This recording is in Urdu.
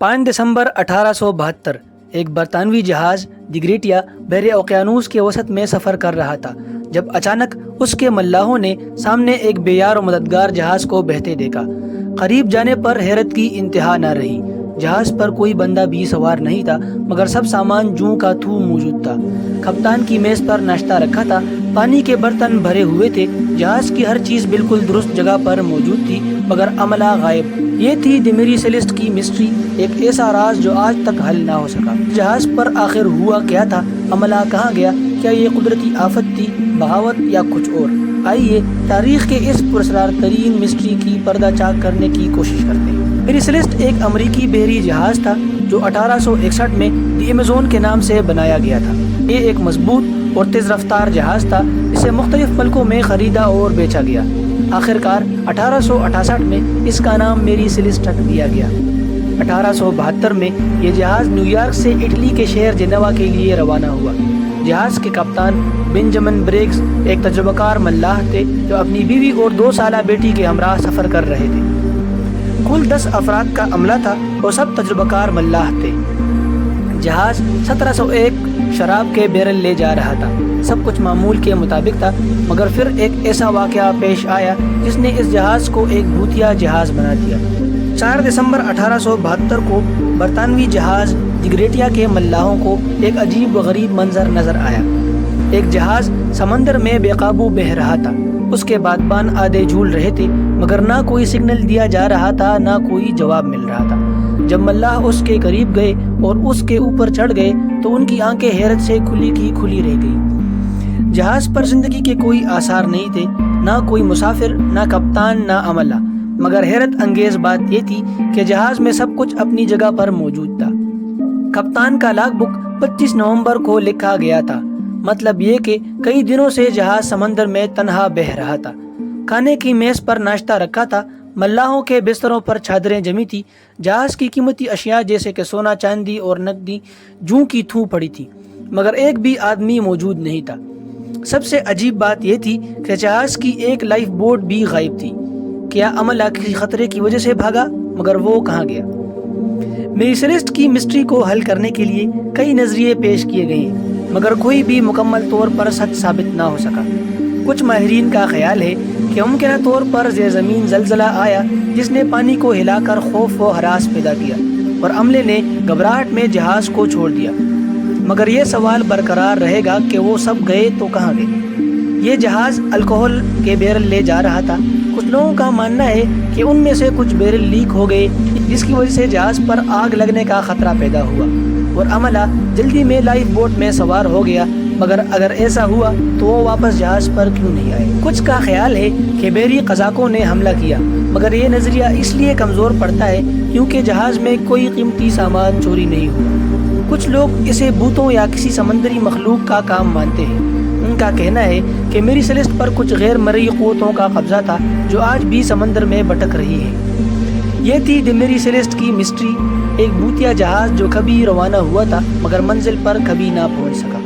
5 دسمبر 1872 ایک برطانوی جہاز ڈگریٹیا بحر اوقیانوس کے وسط میں سفر کر رہا تھا جب اچانک اس کے ملاحوں نے سامنے ایک بے یار و مددگار جہاز کو بہتے دیکھا۔ قریب جانے پر حیرت کی انتہا نہ رہی۔ جہاز پر کوئی بندہ بھی سوار نہیں تھا مگر سب سامان جوں کا تھوں موجود تھا۔ کپتان کی میز پر ناشتہ رکھا تھا، پانی کے برتن بھرے ہوئے تھے، جہاز کی ہر چیز بالکل درست جگہ پر موجود تھی مگر عملہ غائب۔ یہ تھی دی میری سیلیسٹ کی مسٹری، ایک ایسا راز جو آج تک حل نہ ہو سکا۔ جہاز پر آخر ہوا کیا تھا؟ عملہ کہاں گیا؟ کیا یہ قدرتی آفت تھی، بغاوت یا کچھ اور؟ آئیے تاریخ کے اس پراسرار ترین مسٹری کی پردہ چاک کرنے کی کوشش کرتے ہیں۔ میری سیلیسٹ ایک امریکی بحری جہاز تھا جو 1861 میں دی ایمیزون کے نام سے بنایا گیا تھا۔ یہ ایک مضبوط اور تیز رفتار جہاز تھا جسے مختلف ملکوں میں خریدا اور بیچا گیا۔ آخرکار 1868 میں اس کا نام میری سیلیسٹ رکھ دیا گیا۔ 1872 میں یہ جہاز نیویارک سے اٹلی کے شہر جنیوا کے لیے روانہ ہوا۔ جہاز کے کپتان بنجمن بریگز ایک تجربہ کار ملاح تھے جو اپنی بیوی اور 2 سالہ بیٹی کے ہمراہ سفر کر رہے تھے۔ کل 10 افراد کا عملہ تھا اور سب تجربہ کار ملاح تھے۔ جہاز 1701 شراب کے بیرل لے جا رہا تھا۔ سب کچھ معمول کے مطابق تھا مگر پھر ایک ایسا واقعہ پیش آیا جس نے اس جہاز کو ایک بھوتیا جہاز بنا دیا۔ 4 دسمبر 1872 کو برطانوی جہاز ڈگریٹیا کے ملاحوں کو ایک عجیب و غریب منظر نظر آیا۔ ایک جہاز سمندر میں بے قابو بہہ رہا تھا، اس کے بادبان آدھے جھول رہے تھے مگر نہ کوئی سگنل دیا جا رہا تھا نہ کوئی جواب مل رہا تھا۔ جب ملاح اس کے قریب گئے اور اس کے اوپر چڑھ گئے تو ان کی آنکھیں حیرت سے کھلی کی کھلی رہ گئی۔ جہاز پر زندگی کے کوئی آثار نہیں تھے، نہ کوئی مسافر، نہ کپتان، نہ عملہ، مگر حیرت انگیز بات یہ تھی کہ جہاز میں سب کچھ اپنی جگہ پر موجود تھا۔ کپتان کا لاگ بک 25 نومبر کو لکھا گیا تھا، مطلب یہ کہ کئی دنوں سے جہاز سمندر میں تنہا بہہ رہا تھا۔ کھانے کی میز پر ناشتہ رکھا تھا، ملاحوں کے بستروں پر چادریں جمی تھی، جہاز کی قیمتی اشیاء جیسے کہ سونا چاندی اور نقدی جوں کی تھوں پڑی تھی مگر ایک بھی آدمی موجود نہیں تھا۔ سب سے عجیب بات یہ تھی کہ جہاز کی ایک لائف بوٹ بھی غائب تھی۔ کیا عملہ کسی خطرے کی وجہ سے بھاگا؟ مگر وہ کہاں گیا؟ میری سیلیسٹ کی مسٹری کو حل کرنے کے لیے کئی نظریے پیش کیے گئے ہیں مگر کوئی بھی مکمل طور پر سچ ثابت نہ ہو سکا۔ کچھ ماہرین کا خیال ہے کہ ممکنہ طور پر زیر زمین زلزلہ آیا جس نے پانی کو ہلا کر خوف و ہراس پیدا کیا اور عملے نے گھبراہٹ میں جہاز کو چھوڑ دیا۔ مگر یہ سوال برقرار رہے گا کہ وہ سب گئے تو کہاں گئے؟ یہ جہاز الکوہل کے بیرل لے جا رہا تھا۔ کچھ لوگوں کا ماننا ہے کہ ان میں سے کچھ بیرل لیک ہو گئے جس کی وجہ سے جہاز پر آگ لگنے کا خطرہ پیدا ہوا اور عملہ جلدی میں لائف بوٹ میں سوار ہو گیا، مگر اگر ایسا ہوا تو وہ واپس جہاز پر کیوں نہیں آئے؟ کچھ کا خیال ہے کہ بحری قزاقوں نے حملہ کیا مگر یہ نظریہ اس لیے کمزور پڑتا ہے کیونکہ جہاز میں کوئی قیمتی سامان چوری نہیں ہوا۔ کچھ لوگ اسے بھوتوں یا کسی سمندری مخلوق کا کام مانتے ہیں۔ ان کا کہنا ہے کہ میری سیلیسٹ پر کچھ غیر مرئی قوتوں کا قبضہ تھا جو آج بھی سمندر میں بھٹک رہی ہے۔ یہ تھی دی میری سیلیسٹ کی مسٹری، ایک بھوتیا جہاز جو کبھی روانہ ہوا تھا مگر منزل پر کبھی نہ پہنچ سکا۔